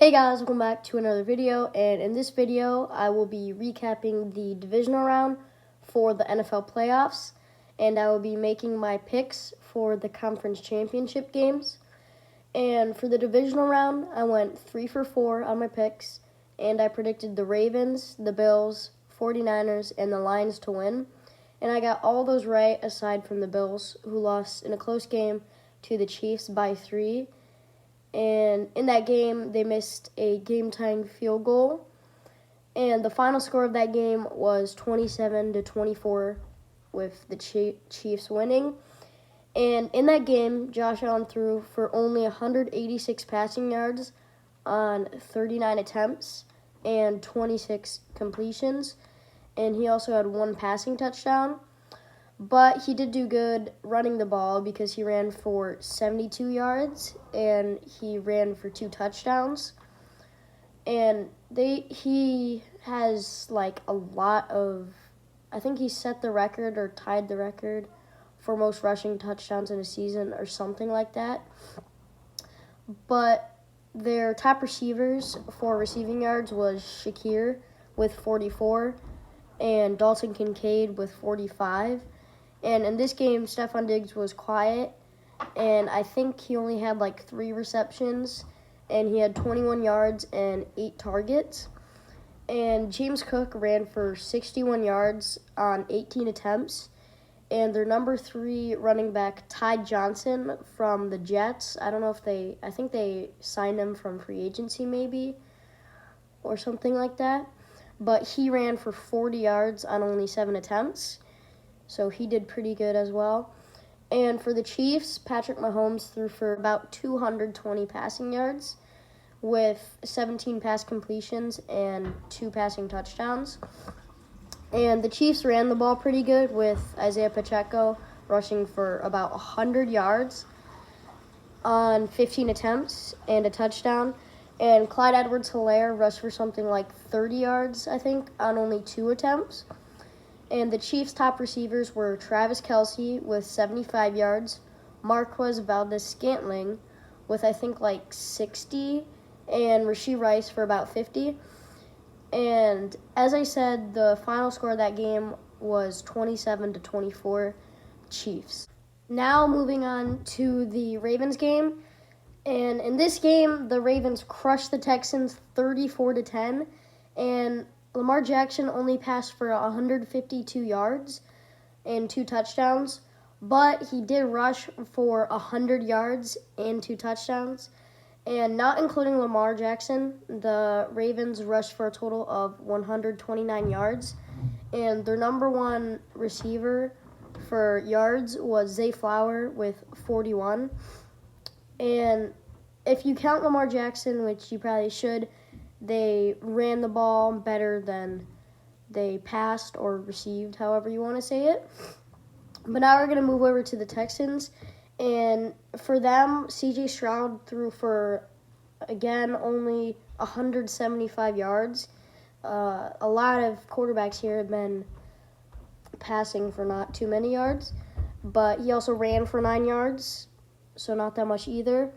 Hey guys, welcome back to another video, and in this video I will be recapping the divisional round for the NFL playoffs, and I will be making my picks for the conference championship games. And for the divisional round, I went 3 for 4 on my picks, and I predicted the Ravens, the Bills, 49ers, and the Lions to win. And I got all those right aside from the Bills, who lost in a close game to the Chiefs by 3. And in that game, they missed a game-tying field goal. And the final score of that game was 27-24 with the Chiefs winning. And in that game, Josh Allen threw for only 186 passing yards on 39 attempts and 26 completions. And he also had 1 passing touchdown. But he did do good running the ball because he ran for 72 yards and he ran for 2 touchdowns. And he has like a lot of, I think he set the record or tied the record for most rushing touchdowns in a season or something like that. But their top receivers for receiving yards was Shakir with 44 and Dalton Kincaid with 45. And in this game, Stephon Diggs was quiet, and I think he only had like 3 receptions, and he had 21 yards and 8 targets. And James Cook ran for 61 yards on 18 attempts, and their number 3 running back, Ty Johnson from the Jets, I think they signed him from free agency maybe, or something like that, but he ran for 40 yards on only 7 attempts. So he did pretty good as well. And for the Chiefs, Patrick Mahomes threw for about 220 passing yards with 17 pass completions and 2 passing touchdowns. And the Chiefs ran the ball pretty good with Isaiah Pacheco rushing for about 100 yards on 15 attempts and a touchdown. And Clyde Edwards-Helaire rushed for something like 30 yards, I think, on only 2 attempts. And the Chiefs' top receivers were Travis Kelce with 75 yards, Marquez Valdes-Scantling with I think like 60, and Rashee Rice for about 50. And as I said, the final score of that game was 27-24 Chiefs. Now moving on to the Ravens game. And in this game, the Ravens crushed the Texans 34-10, and Lamar Jackson only passed for 152 yards and 2 touchdowns, but he did rush for 100 yards and 2 touchdowns. And not including Lamar Jackson, the Ravens rushed for a total of 129 yards. And their number 1 receiver for yards was Zay Flower with 41. And if you count Lamar Jackson, which you probably should, they ran the ball better than they passed or received, however you want to say it. But now we're going to move over to the Texans. And for them, C.J. Stroud threw for, again, only 175 yards. A lot of quarterbacks here have been passing for not too many yards. But he also ran for 9 yards, so not that much either.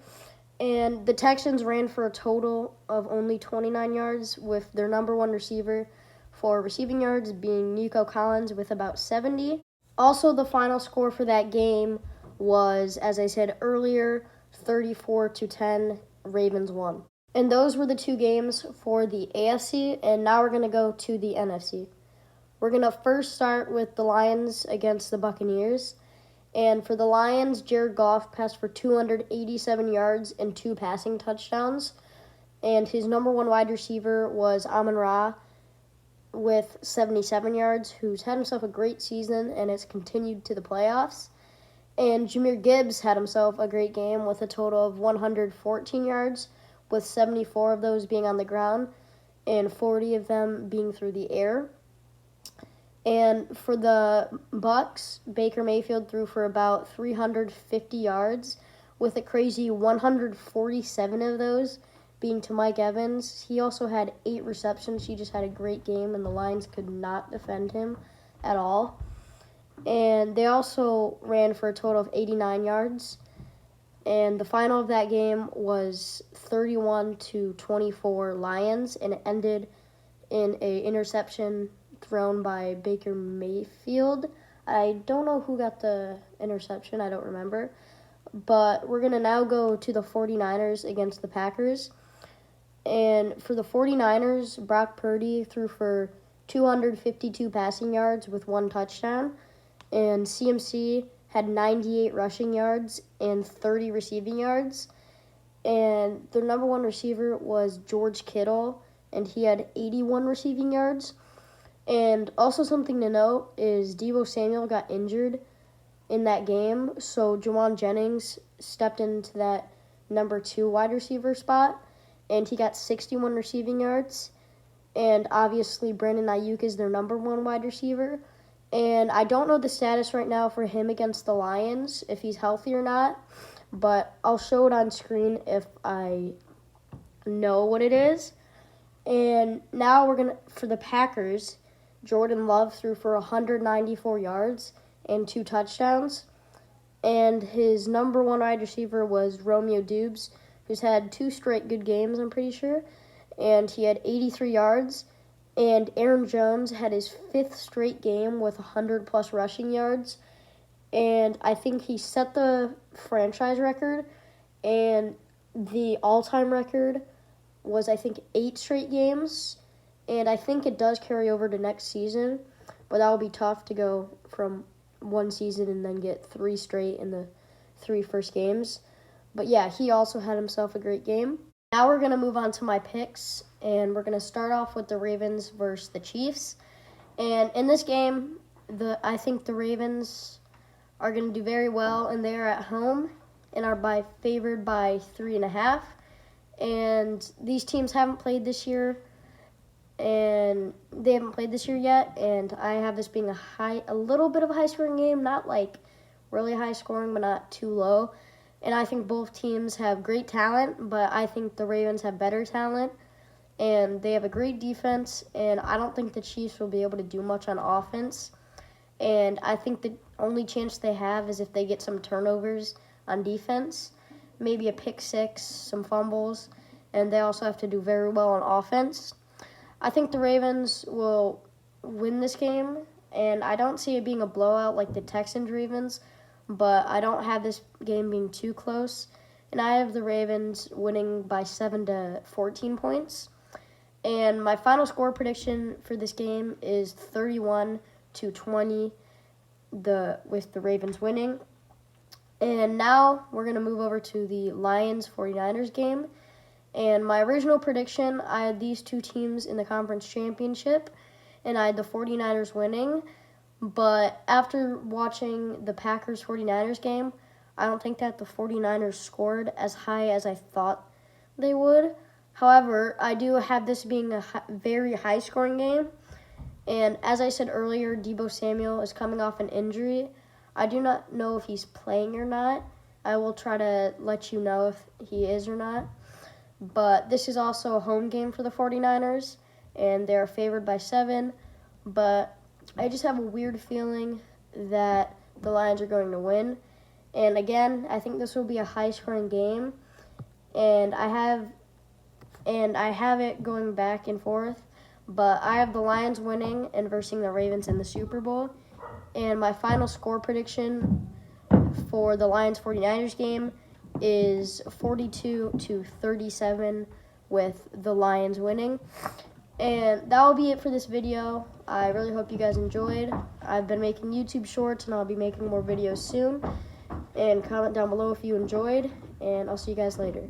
And the Texans ran for a total of only 29 yards, with their number 1 receiver for receiving yards being Nico Collins with about 70. Also, the final score for that game was, as I said earlier, 34-10, Ravens won. And those were the 2 games for the AFC, and now we're going to go to the NFC. We're going to first start with the Lions against the Buccaneers. And for the Lions, Jared Goff passed for 287 yards and 2 passing touchdowns. And his number 1 wide receiver was Amon-Ra with 77 yards, who's had himself a great season and has continued to the playoffs. And Jahmyr Gibbs had himself a great game with a total of 114 yards, with 74 of those being on the ground and 40 of them being through the air. And for the Bucs, Baker Mayfield threw for about 350 yards, with a crazy 147 of those being to Mike Evans. He also had 8 receptions. He just had a great game, and the Lions could not defend him at all. And they also ran for a total of 89 yards. And the final of that game was 31-24 Lions, and it ended in an interception thrown by Baker Mayfield. I don't know who got the interception. I don't remember. But we're going to now go to the 49ers against the Packers. And for the 49ers, Brock Purdy threw for 252 passing yards with 1 touchdown. And CMC had 98 rushing yards and 30 receiving yards. And their number 1 receiver was George Kittle, and he had 81 receiving yards. And also something to note is Deebo Samuel got injured in that game, so Juwan Jennings stepped into that number 2 wide receiver spot, and he got 61 receiving yards. And obviously Brandon Ayuk is their number 1 wide receiver. And I don't know the status right now for him against the Lions, if he's healthy or not, but I'll show it on screen if I know what it is. And now for the Packers, Jordan Love threw for 194 yards and 2 touchdowns. And his number 1 wide receiver was Romeo Doubs, who's had 2 straight good games, I'm pretty sure. And he had 83 yards. And Aaron Jones had his 5th straight game with 100-plus rushing yards. And I think he set the franchise record. And the all-time record was, I think, 8 straight games. And I think it does carry over to next season. But that will be tough to go from 1 season and then get 3 straight in the 3 first games. But yeah, he also had himself a great game. Now we're going to move on to my picks, and we're going to start off with the Ravens versus the Chiefs. And in this game, I think the Ravens are going to do very well, and they are at home and are favored by 3.5. And these teams haven't played this year, and they haven't played this year yet, and I have this being a little bit of a high-scoring game, not like really high-scoring, but not too low. And I think both teams have great talent, but I think the Ravens have better talent, and they have a great defense, and I don't think the Chiefs will be able to do much on offense. And I think the only chance they have is if they get some turnovers on defense, maybe a pick 6, some fumbles, and they also have to do very well on offense. I think the Ravens will win this game, and I don't see it being a blowout like the Texans-Ravens, but I don't have this game being too close, and I have the Ravens winning by 7 to 14 points. And my final score prediction for this game is 31-20, with the Ravens winning. And now we're going to move over to the Lions-49ers game. And my original prediction, I had these 2 teams in the conference championship, and I had the 49ers winning. But after watching the Packers-49ers game, I don't think that the 49ers scored as high as I thought they would. However, I do have this being a very high-scoring game. And as I said earlier, Deebo Samuel is coming off an injury. I do not know if he's playing or not. I will try to let you know if he is or not. But this is also a home game for the 49ers, and they're favored by 7. But I just have a weird feeling that the Lions are going to win. And again, I think this will be a high-scoring game. And I have it going back and forth. But I have the Lions winning and versing the Ravens in the Super Bowl. And my final score prediction for the Lions-49ers game is 42-37 with the Lions winning. And that will be it for this video. I really hope you guys enjoyed. I've been making YouTube shorts, and I'll be making more videos soon. And comment down below if you enjoyed, and I'll see you guys later.